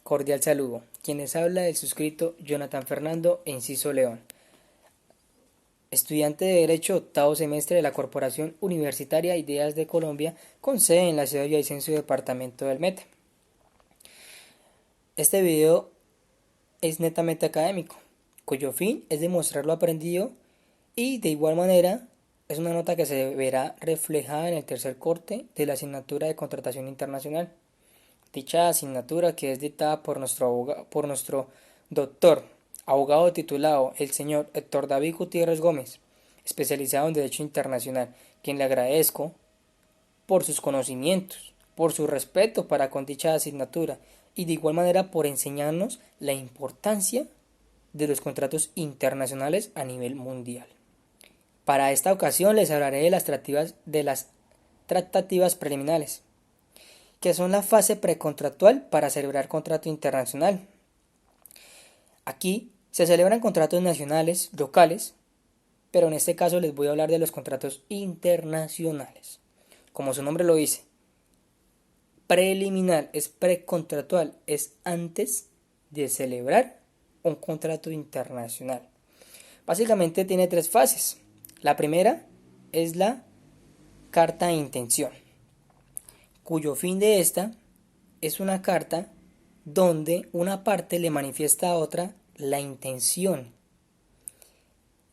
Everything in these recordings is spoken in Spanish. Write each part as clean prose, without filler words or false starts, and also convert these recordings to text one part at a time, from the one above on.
Cordial saludo. Quien les habla el suscrito Jonathan Fernando Enciso León, estudiante de Derecho octavo semestre de la Corporación Universitaria Ideas de Colombia, con sede en la ciudad de Villavicencio, departamento del Meta. Este video es netamente académico, cuyo fin es demostrar lo aprendido y de igual manera es una nota que se verá reflejada en el tercer corte de la asignatura de contratación internacional. Dicha asignatura, que es dictada por nuestro doctor, abogado titulado el señor Héctor David Gutiérrez Gómez, especializado en Derecho Internacional, quien le agradezco por sus conocimientos, por su respeto para con dicha asignatura y de igual manera por enseñarnos la importancia de los contratos internacionales a nivel mundial. Para esta ocasión les hablaré de las tratativas preliminares, que son la fase precontractual para celebrar contrato internacional. Aquí se celebran contratos nacionales, locales, pero en este caso les voy a hablar de los contratos internacionales. Como su nombre lo dice, preliminar es precontractual, es antes de celebrar un contrato internacional. Básicamente tiene tres fases. La primera es la carta de intención, cuyo fin de esta es una carta donde una parte le manifiesta a otra la intención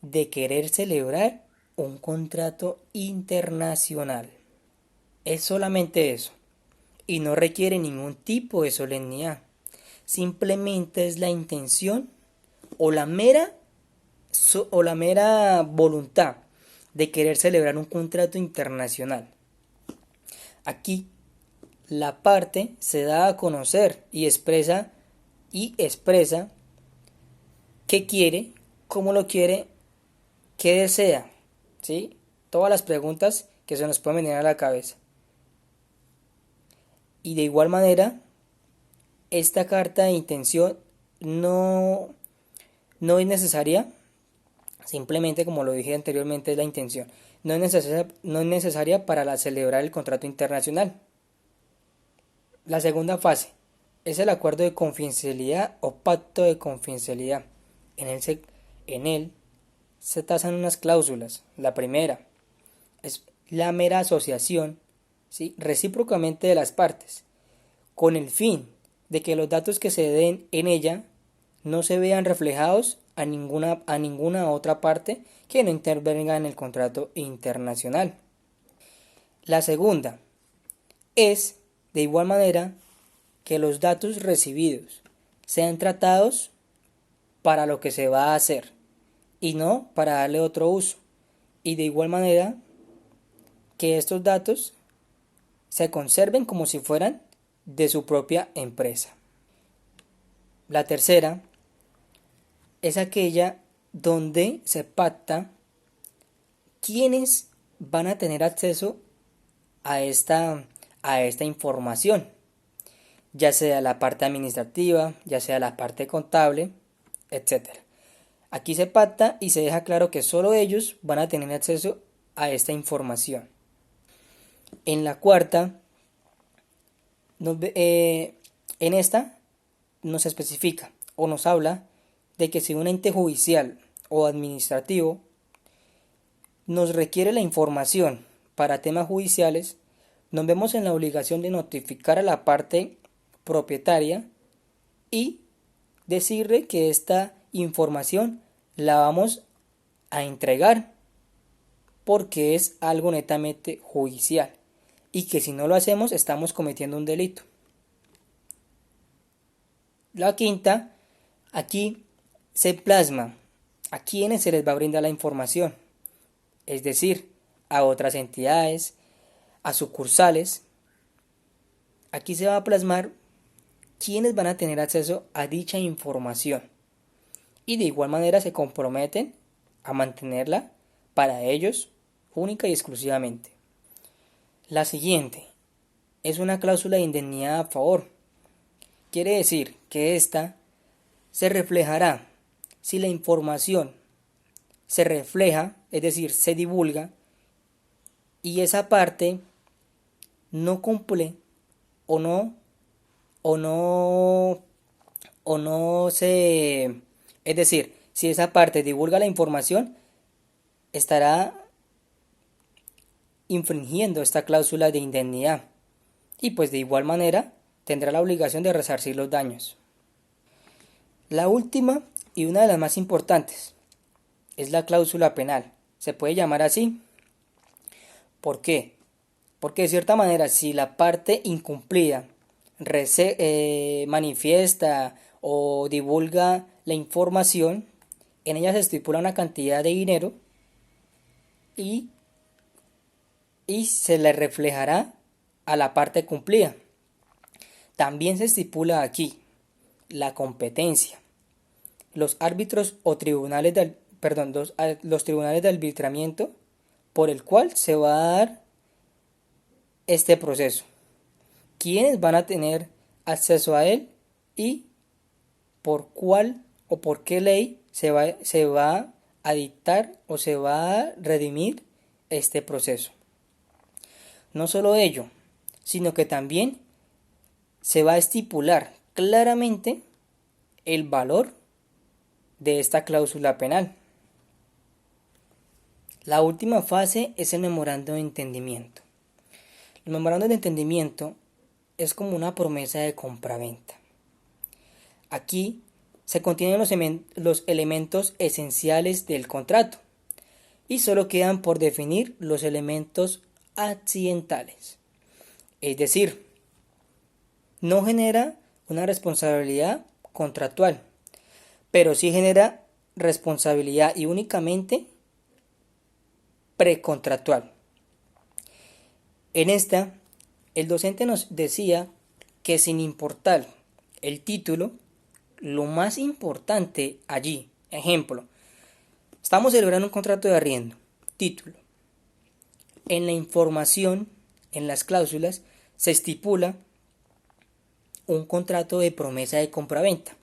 de querer celebrar un contrato internacional. Es solamente eso y no requiere ningún tipo de solemnidad. Simplemente es la intención o la mera voluntad de querer celebrar un contrato internacional. Aquí la parte se da a conocer y expresa qué quiere, cómo lo quiere, qué desea, ¿sí? Todas las preguntas que se nos pueden venir a la cabeza. Y de igual manera, esta carta de intención no es necesaria, simplemente como lo dije anteriormente es la intención, no es necesaria para celebrar el contrato internacional. La segunda fase es el acuerdo de confidencialidad o pacto de confidencialidad. En él se tasan unas cláusulas. La primera es la mera asociación, ¿sí?, recíprocamente de las partes, con el fin de que los datos que se den en ella no se vean reflejados a ninguna otra parte que no intervenga en el contrato internacional. La segunda es, de igual manera, que los datos recibidos sean tratados para lo que se va a hacer y no para darle otro uso. Y de igual manera, que estos datos se conserven como si fueran de su propia empresa. La tercera es aquella donde se pacta quiénes van a tener acceso a esta información, ya sea la parte administrativa, ya sea la parte contable, etc. Aquí se pacta y se deja claro que solo ellos van a tener acceso a esta información. En la cuarta, en esta nos especifica o nos habla de que si un ente judicial o administrativo nos requiere la información para temas judiciales, nos vemos en la obligación de notificar a la parte propietaria y decirle que esta información la vamos a entregar porque es algo netamente judicial y que si no lo hacemos estamos cometiendo un delito. La quinta, aquí se plasma a quienes se les va a brindar la información, es decir, a otras entidades, a sucursales. Aquí se va a plasmar quiénes van a tener acceso a dicha información y de igual manera se comprometen a mantenerla para ellos única y exclusivamente. La siguiente es una cláusula de indemnidad a favor. Quiere decir que esta se reflejará si la información se refleja, es decir, se divulga, y esa parte no cumple o no o no se... Es decir, si esa parte divulga la información, estará infringiendo esta cláusula de indemnidad y pues de igual manera tendrá la obligación de resarcir los daños. La última y una de las más importantes es la cláusula penal. Se puede llamar así. ¿Por qué? Porque de cierta manera si la parte incumplida manifiesta o divulga la información, en ella se estipula una cantidad de dinero y se le reflejará a la parte cumplida. También se estipula aquí la competencia. Los árbitros o tribunales los tribunales de arbitramiento por el cual se va a dar este proceso. ¿Quiénes van a tener acceso a él y por cuál o por qué ley se va a dictar o se va a redimir este proceso? No solo ello, sino que también se va a estipular claramente el valor de esta cláusula penal. La última fase es el memorando de entendimiento. El memorando de entendimiento es como una promesa de compraventa. Aquí se contienen los elementos esenciales del contrato y solo quedan por definir los elementos accidentales. Es decir, no genera una responsabilidad contractual, pero sí genera responsabilidad y únicamente precontractual. En esta, el docente nos decía que sin importar el título, lo más importante allí, ejemplo, estamos celebrando un contrato de arriendo, título. En la información, en las cláusulas, se estipula un contrato de promesa de compraventa.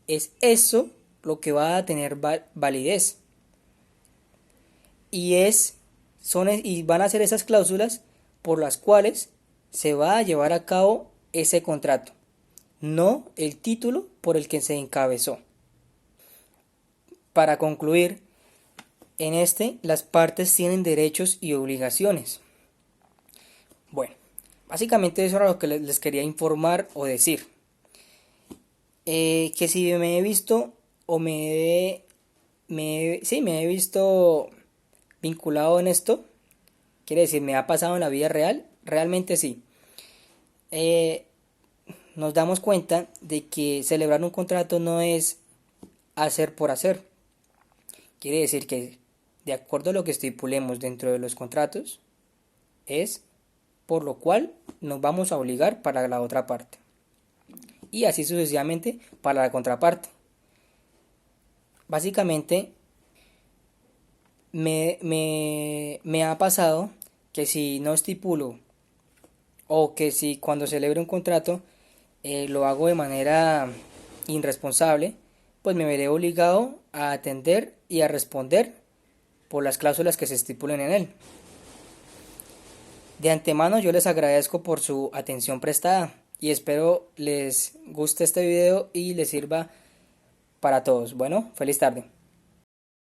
Es eso lo que va a tener validez. Y van a ser esas cláusulas por las cuales se va a llevar a cabo ese contrato, no el título por el que se encabezó. Para concluir, las partes tienen derechos y obligaciones. Bueno, básicamente eso era lo que les quería informar o decir. Que si me he visto o me he visto vinculado en esto, quiere decir, me ha pasado en la vida real, realmente sí. Nos damos cuenta de que celebrar un contrato no es hacer por hacer. Quiere decir que de acuerdo a lo que estipulemos dentro de los contratos, es por lo cual nos vamos a obligar para la otra parte. Y así sucesivamente para la contraparte. Básicamente, me ha pasado que si no estipulo o que si cuando celebre un contrato lo hago de manera irresponsable, pues me veré obligado a atender y a responder por las cláusulas que se estipulen en él. De antemano yo les agradezco por su atención prestada y espero les guste este video y les sirva para todos. Bueno, feliz tarde.